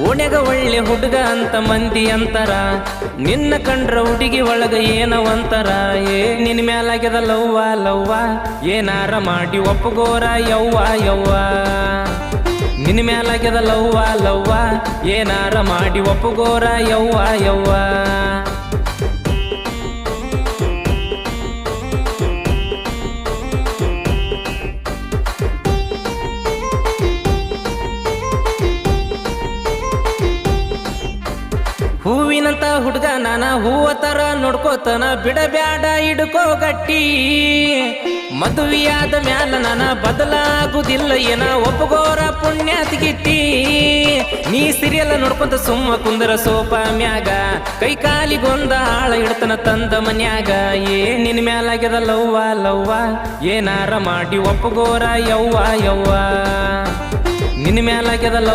ಓಣ್ಯಾಗ ಒಳ್ಳೆ ಹುಡುಗ ಅಂತ ಮಂದಿ ಅಂತಾರ, ನಿನ್ನ ಕಂಡ್ರ ಹುಡುಗಿ ಒಳಗ ಏನವಂತಾರ. ನಿನ್ ಮ್ಯಾಲಾಗ್ಯದ ಲವ್ವ ಲವ್ವ, ಏನಾರ ಮಾಡಿ ಒಪ್ಪಗೋರ ಯವ್ವ ಯವ್ವ. ನಿನ್ ಮ್ಯಾಲಾಗ್ಯದ ಲವ್ವ ಲವ್ವ, ಏನಾರ ಮಾಡಿ ಒಪ್ಪಗೋರ ಯವ್ವ ಯವ್ವ. ಹೂವಿನಂತ ಹುಡುಗ ನಾನ ಹೂವ ತರ ನೋಡ್ಕೋತನ, ಬಿಡಬ್ಯಾಡ ಹಿಡ್ಕೋ ಗಟ್ಟಿ. ಮದುವೆಯಾದ ಮ್ಯಾಲ ನಾನ ಬದಲಾಗುದಿಲ್ಲ ಏನ, ಒಪ್ಪಗೋರ ಪುಣ್ಯಾತಿಗಿತ್ತಿ. ನೀ ಸಿರಿಯಲ್ಲ ನೋಡ್ಕೊಂತ ಸುಮ್ಮ ಕುಂದರ ಸೋಪ ಮ್ಯಾಗ, ಕೈ ಕಾಲಿಗೊಂದ ಆಳ ಇಡ್ತನ ತಂದ ಮನ್ಯಾಗ. ನಿನ್ ಮ್ಯಾಲಾಗ್ಯದ ಲವ್ವ ಲವ್ವ, ಏನಾರ ಮಾಡಿ ಒಪ್ಪಗೋರ ಯವ್ವ ಯವ್ವ. ನಿನ್ ಮ್ಯಾಲಾಗ್ಯದ